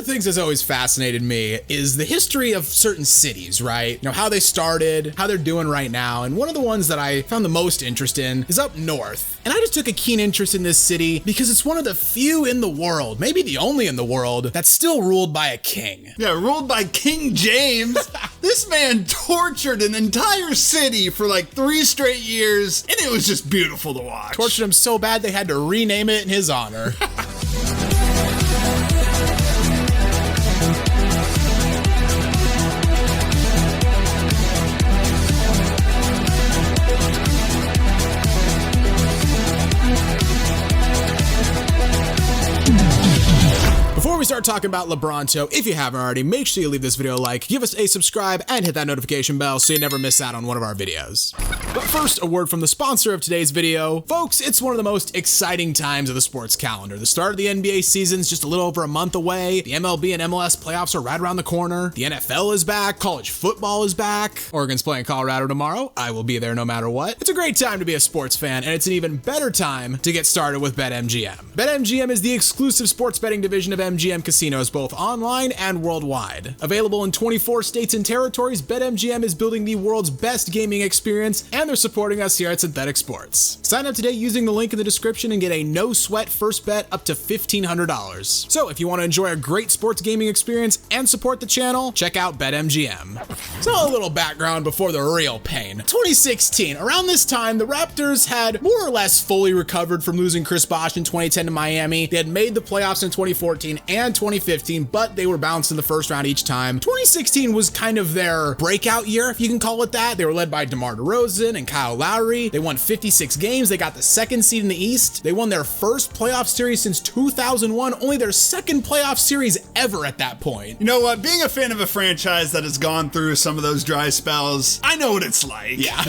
the things that's always fascinated me is the history of certain cities, right? You know, how they started, how they're doing right now. And one of the ones that I found the most interest in is up north. And I just took a keen interest in this city because it's one of the few in the world, maybe the only in the world, that's still ruled by a king. Yeah, ruled by King James. This man tortured an entire city for like 3 straight years, and it was just beautiful to watch. Tortured him so bad they had to rename it in his honor. Before we start talking about LeBronto, if you haven't already, make sure you leave this video a like, give us a subscribe, and hit that notification bell so you never miss out on one of our videos. But first, a word from the sponsor of today's video. Folks, it's one of the most exciting times of the sports calendar. The start of the NBA season's just a little over a month away. The MLB and MLS playoffs are right around the corner. The NFL is back. College football is back. Oregon's playing Colorado tomorrow. I will be there no matter what. It's a great time to be a sports fan, and it's an even better time to get started with BetMGM. BetMGM is the exclusive sports betting division of MGM Casinos, both online and worldwide. Available in 24 states and territories, BetMGM is building the world's best gaming experience, and they're supporting us here at Synthetic Sports. Sign up today using the link in the description and get a no-sweat first bet up to $1,500. So if you want to enjoy a great sports gaming experience and support the channel, check out BetMGM. So a little background before the real pain. 2016, around this time, the Raptors had more or less fully recovered from losing Chris Bosh in 2010 to Miami. They had made the playoffs in 2014 and 2015, but they were bounced in the first round each time. 2016 was kind of their breakout year, if you can call it that. They were led by DeMar Derozan and Kyle Lowry. They won 56 games. They got the second seed in the East. They won their first playoff series since 2001, only their second playoff series ever at that point. You know what? Being a fan of a franchise that has gone through some of those dry spells, I know what it's like. Yeah.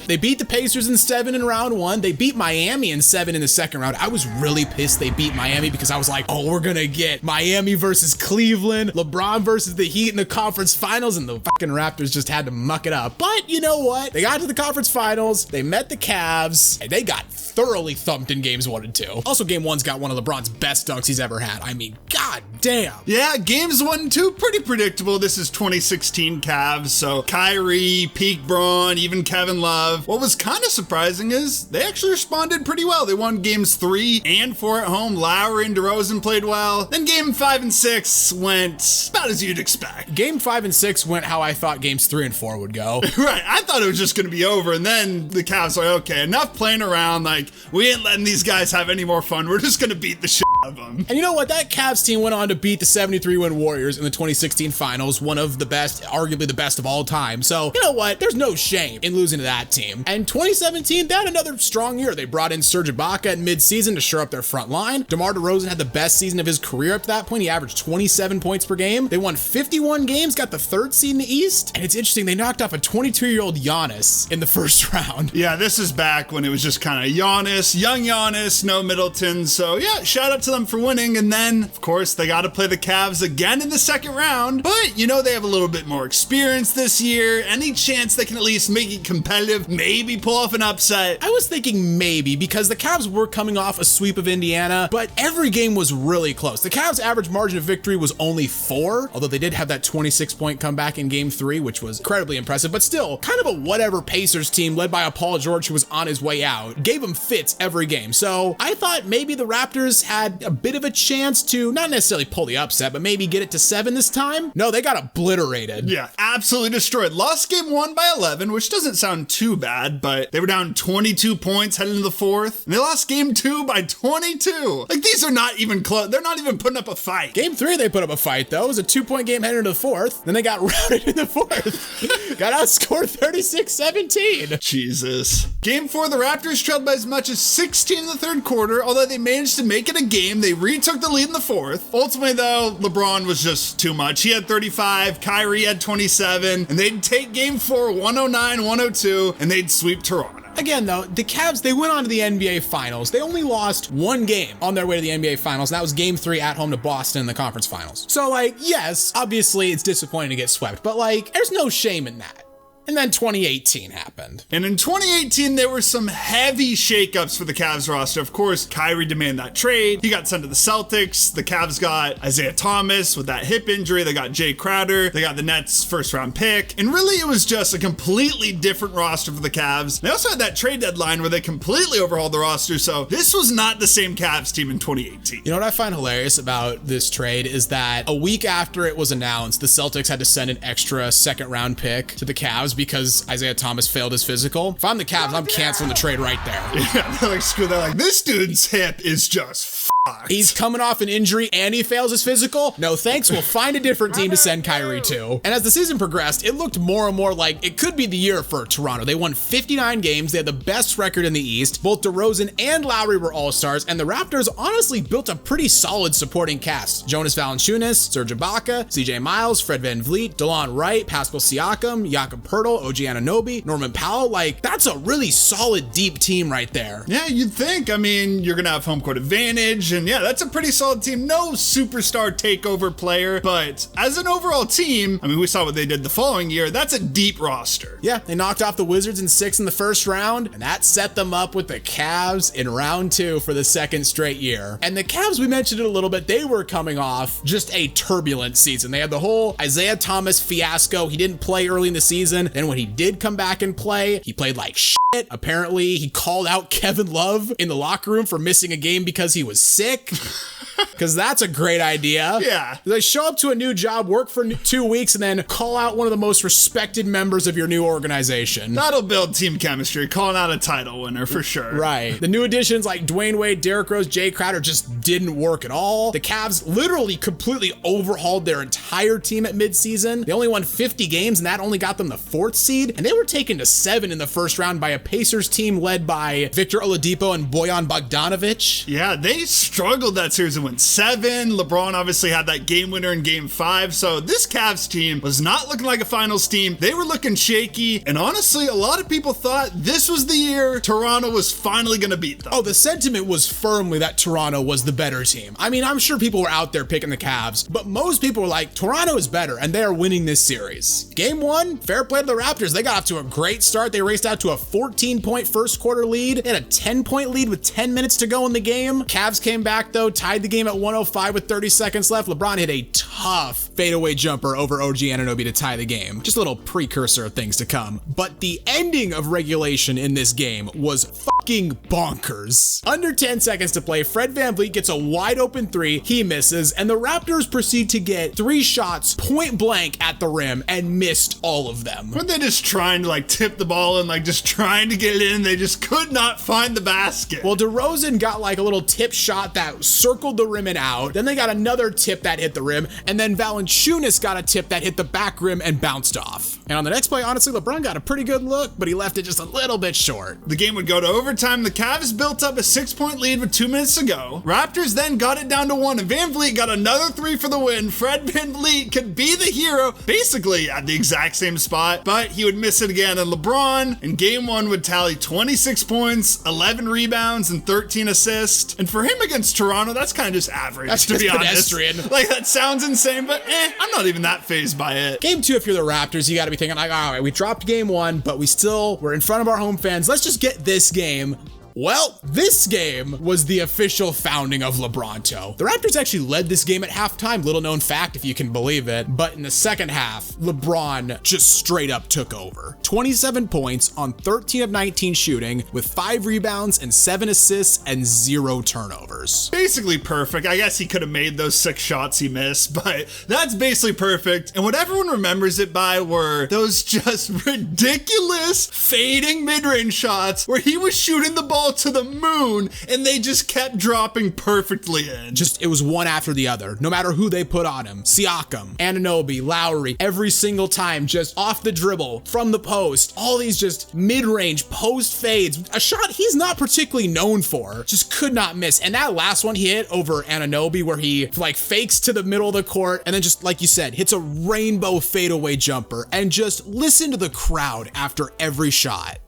They beat the Pacers in 7 in round 1. They beat Miami in 7 in the second round. I was really pissed they beat Miami because I was like, oh, we're gonna get Miami versus Cleveland, LeBron versus the Heat in the conference finals, and the fucking Raptors just had to muck it up. But you know what? They got to the conference finals, they met the Cavs, and they got thoroughly thumped in games 1 and 2. Also, game 1's got one of LeBron's best dunks he's ever had. I mean, god damn. Yeah, games 1 and 2, pretty predictable. This is 2016 Cavs, so Kyrie, peak Braun, even Kevin Love. What was kind of surprising is they actually responded pretty well. They won games 3 and 4 at home. Lowry and DeRozan played well. Then game 5 and 6 went about as you'd expect. Game 5 and 6 went how I thought games 3 and 4 would go. Right, I thought it was just going to be over, and then the Cavs were like, okay, enough playing around. Like, we ain't letting these guys have any more fun. We're just going to beat the shit out of them. And you know what? That Cavs team went on to beat the 73-win Warriors in the 2016 finals, one of the best, arguably the best of all time. So, you know what? There's no shame in losing to that team. And 2017, they had another strong year. They brought in Serge Ibaka at midseason to shore up their front line. DeMar DeRozan had the best season of his career up to that point. He averaged 27 points per game. They won 51 games, got the 3rd seed in the East. And it's interesting, they knocked off a 22-year-old Giannis in the first round. Yeah, this is back when it was just kind of Giannis, young Giannis, no Middleton. So yeah, shout out to them for winning. And then, of course, they got to play the Cavs again in the second round. But, you know, they have a little bit more experience this year. Any chance they can at least make it competitive, maybe pull off an upset? I was thinking maybe, because the Cavs were coming off a sweep of Indiana, but every game was really close. The Cavs' average margin of victory was only 4, although they did have that 26-point comeback in game 3, which was incredibly impressive, but still kind of a whatever Pacers team led by a Paul George who was on his way out, gave him fits every game. So I thought maybe the Raptors had a bit of a chance to not necessarily pull the upset, but maybe get it to 7 this time. No, they got obliterated. Yeah, absolutely destroyed. Lost game 1 by 11, which doesn't sound too bad, but they were down 22 points heading into the 4th, and they lost game 2 by 22. Like, these are not even close. They're not even putting up a fight. Game 3, they put up a fight, though. It was a 2-point game heading into the 4th. Then they got routed in the 4th. Got outscored 36-17. Jesus. Game 4, the Raptors trailed by as much as 16 in the 3rd quarter, although they managed to make it a game. They retook the lead in the 4th. Ultimately, though, LeBron was just too much. He had 35, Kyrie had 27, and they'd take game 4, 109-102, and they'd sweep Toronto. Again, though, the Cavs, they went on to the NBA Finals. They only lost 1 game on their way to the NBA Finals, and that was game 3 at home to Boston in the conference finals. So, like, yes, obviously it's disappointing to get swept, but, like, there's no shame in that. And then 2018 happened. And in 2018, there were some heavy shakeups for the Cavs roster. Of course, Kyrie demanded that trade. He got sent to the Celtics. The Cavs got Isaiah Thomas with that hip injury. They got Jay Crowder. They got the Nets' first-round pick. And really, it was just a completely different roster for the Cavs. They also had that trade deadline where they completely overhauled the roster. So this was not the same Cavs team in 2018. You know what I find hilarious about this trade is that a week after it was announced, the Celtics had to send an extra second-round pick to the Cavs because Isaiah Thomas failed his physical. If I'm the Cavs, I'm canceling the trade right there. Yeah, they're like, screw that. Like, this dude's hip is just fucked. He's coming off an injury and he fails his physical? No thanks, we'll find a different team to send Kyrie to. And as the season progressed, it looked more and more like it could be the year for Toronto. They won 59 games, they had the best record in the East. Both Derozan and Lowry were all-stars, and the Raptors honestly built a pretty solid supporting cast. Jonas Valanciunas, Serge Ibaka, CJ Miles, Fred VanVleet, DeLon Wright, Pascal Siakam, Jakob Poeltl, OG Anunoby, Norman Powell. Like, that's a really solid, deep team right there. Yeah, you'd think. I mean, you're going to have home court advantage, and yeah, that's a pretty solid team. No superstar takeover player, but as an overall team, I mean, we saw what they did the following year. That's a deep roster. Yeah, they knocked off the Wizards in 6 in the first round, and that set them up with the Cavs in round 2 for the second straight year. And the Cavs, we mentioned it a little bit, they were coming off just a turbulent season. They had the whole Isaiah Thomas fiasco. He didn't play early in the season. Then when he did come back and play, he played like shit. Apparently, he called out Kevin Love in the locker room for missing a game because he was sick. Because that's a great idea. Yeah. They show up to a new job, work for 2 weeks, and then call out one of the most respected members of your new organization. That'll build team chemistry, calling out a title winner for sure. Right. The new additions like Dwayne Wade, Derrick Rose, Jay Crowder just didn't work at all. The Cavs literally completely overhauled their entire team at midseason. They only won 50 games, and that only got them the 4th seed. And they were taken to 7 in the first round by a Pacers team led by Victor Oladipo and Bojan Bogdanovic. Yeah, they struggled that series and went 7. LeBron obviously had that game winner in game 5. So this Cavs team was not looking like a finals team. They were looking shaky. And honestly, a lot of people thought this was the year Toronto was finally going to beat them. Oh, the sentiment was firmly that Toronto was the better team. I mean, I'm sure people were out there picking the Cavs, but most people were like, Toronto is better, and they are winning this series. Game 1, fair play to the Raptors. They got off to a great start. They raced out to a 14-point first quarter lead. They had a 10-point lead with 10 minutes to go in the game. Cavs came back, though, tied the game at 105 with 30 seconds left. LeBron hit a tough fadeaway jumper over OG Anunoby to tie the game. Just a little precursor of things to come. But the ending of regulation in this game was fucking bonkers. Under 10 seconds to play, Fred VanVleet gets a wide open 3. He misses, and the Raptors proceed to get 3 shots point blank at the rim and missed all of them. Weren't they just trying to like tip the ball and like just trying to get it in? They just could not find the basket. Well, Derozan got like a little tip shot that circled the rim and out. Then they got another tip that hit the rim, and then Valanciunas got a tip that hit the back rim and bounced off. And on the next play, honestly, LeBron got a pretty good look, but he left it just a little bit short. The game would go to overtime. The Cavs built up a 6-point lead with 2 minutes to go. Raptors then got it down to 1, and VanVleet got another 3 for the win. Fred VanVleet could be the hero, basically at the exact same spot, but he would miss it again. And LeBron in game 1 would tally 26 points, 11 rebounds, and 13 assists. And for him against Toronto, that's kind of just average, That's to be just honest. pedestrian. Like, that sounds insane, but I'm not even that fazed by it. Game 2, if you're the Raptors, you got to be thinking like, all right, we dropped game 1, but we're in front of our home fans. Let's just get this game. Well, this game was the official founding of LeBronto. The Raptors actually led this game at halftime, little known fact if you can believe it, but in the second half, LeBron just straight up took over. 27 points on 13 of 19 shooting with 5 rebounds and 7 assists and 0 turnovers. Basically perfect. I guess he could have made those 6 shots he missed, but that's basically perfect. And what everyone remembers it by were those just ridiculous fading mid-range shots where he was shooting the ball to the moon and they just kept dropping perfectly in. It was one after the other, no matter who they put on him. Siakam, Anunoby, Lowry, every single time, just off the dribble, from the post, all these just mid-range post fades. A shot he's not particularly known for, just could not miss. And that last one he hit over Anunoby where he like fakes to the middle of the court and then just like you said, hits a rainbow fadeaway jumper, and just listen to the crowd after every shot.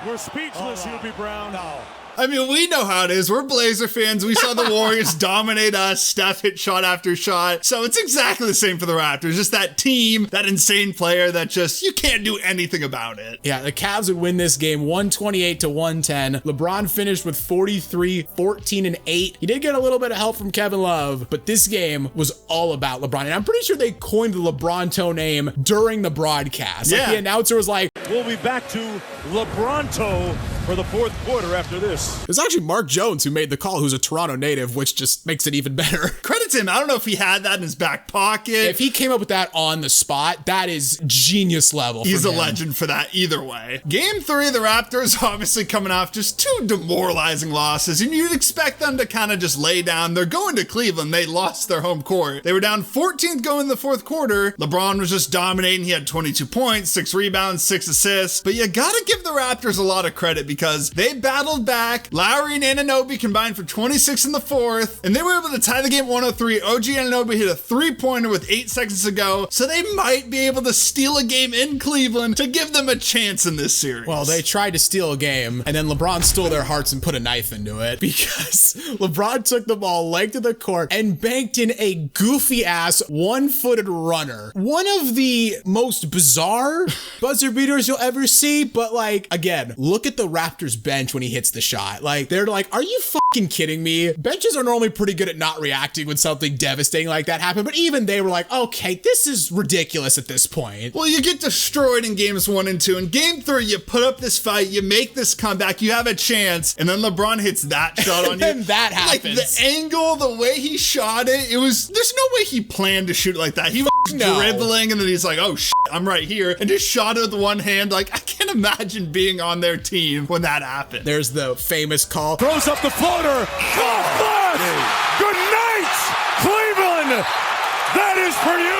We're speechless, Hubie Brown. No. I mean, we know how it is. We're Blazer fans. We saw the Warriors dominate us. Steph hit shot after shot. So it's exactly the same for the Raptors. Just that team, that insane player that just, you can't do anything about it. Yeah, the Cavs would win this game 128-110. LeBron finished with 43, 14, and 8. He did get a little bit of help from Kevin Love, but this game was all about LeBron. And I'm pretty sure they coined the LeBronto name during the broadcast. Like, the announcer was like, "We'll be back to LeBronto for the fourth quarter after this." It was actually Mark Jones who made the call, who's a Toronto native, which just makes it even better. Credit to him. I don't know if he had that in his back pocket. If he came up with that on the spot, that is genius level. He's a legend for that either way. Game 3, the Raptors obviously coming off just 2 demoralizing losses, and you'd expect them to kind of just lay down. They're going to Cleveland. They lost their home court. They were down 14th going in the fourth quarter. LeBron was just dominating. He had 22 points, 6 rebounds, 6 assists. But you gotta give the Raptors a lot of credit because they battled back. Lowry and Anunoby combined for 26 in the fourth, and they were able to tie the game 103. OG Anunoby hit a 3-pointer with 8 seconds to go, so they might be able to steal a game in Cleveland to give them a chance in this series. Well, they tried to steal a game, and then LeBron stole their hearts and put a knife into it because LeBron took the ball, legged to the court, and banked in a goofy-ass one-footed runner. One of the most bizarre buzzer beaters you'll ever see, but like, again, look at the Raptors bench when he hits the shot. Like, they're like, are you fucking kidding me? Benches are normally pretty good at not reacting when something devastating like that happened, but even they were like, okay, this is ridiculous at this point. Well, you get destroyed in games 1 and 2. In game 3, you put up this fight, you make this comeback, you have a chance, and then LeBron hits that shot on you. And that happens. Like, the angle, the way he shot it, there's no way he planned to shoot like that. He was dribbling, and then he's like, oh shit, I'm right here, and just shot it with one hand. Like, I can't imagine being on their team when that happened. There's the famous call. Throws up the floater. Good night, Cleveland. That is for you.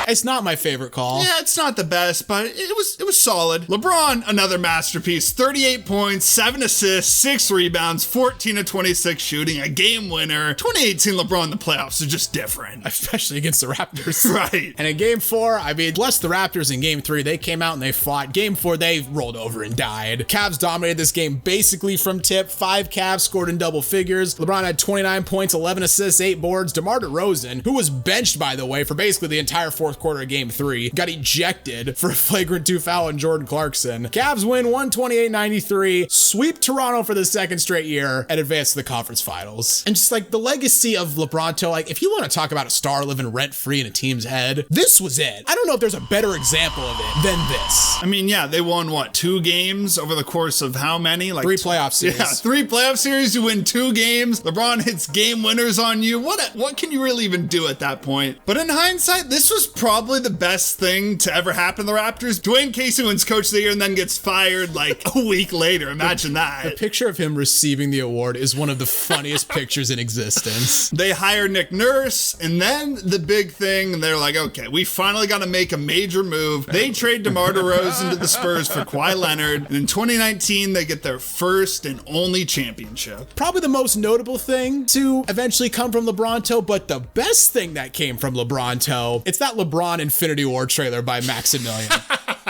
It's not my favorite call. Yeah, it's not the best, but it was solid. LeBron, another masterpiece. 38 points, 7 assists, 6 rebounds, 14 of 26 shooting, a game winner. 2018 LeBron in the playoffs is just different. Especially against the Raptors. Right. And in game 4, I mean, bless the Raptors in game 3. They came out and they fought. Game 4, they rolled over and died. Cavs dominated this game basically from tip. 5 Cavs scored in double figures. LeBron had 29 points, 11 assists, 8 boards. DeMar Derozan, who was benched, by the way, for basically the entire fourth quarter of game 3, got ejected for a flagrant 2 foul on Jordan Clarkson. Cavs win 128-93, sweep Toronto for the second straight year, and advance to the conference finals. And just like the legacy of LeBronto, like if you want to talk about a star living rent-free in a team's head, this was it. I don't know if there's a better example of it than this. I mean, yeah, they won, what, 2 games over the course of how many? Like 3 playoff series. Yeah, 3 playoff series, you win 2 games. LeBron hits game winners on you. What can you really even do at that point? But in hindsight, this was probably the best thing to ever happen to the Raptors. Dwayne Casey wins Coach of the Year and then gets fired like a week later. Imagine that. The picture of him receiving the award is one of the funniest pictures in existence. They hire Nick Nurse, and then the big thing, and they're like, okay, we finally got to make a major move. They trade DeMar Derozan to the Spurs for Kawhi Leonard, and in 2019, they get their first and only championship. Probably the most notable thing to eventually come from LeBronto, but the best thing that came from LeBronto, it's that LeBron Infinity War trailer by Maximilian.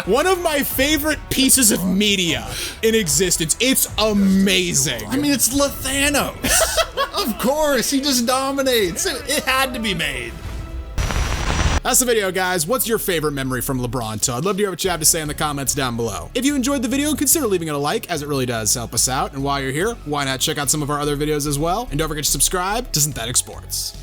One of my favorite pieces of media in existence. It's amazing. I mean, it's Thanos. Of course, he just dominates. It had to be made. That's the video, guys. What's your favorite memory from LeBronto? I'd love to hear what you have to say in the comments down below. If you enjoyed the video, consider leaving it a like, as it really does help us out. And while you're here, why not check out some of our other videos as well? And don't forget to subscribe to Synthetic Sports.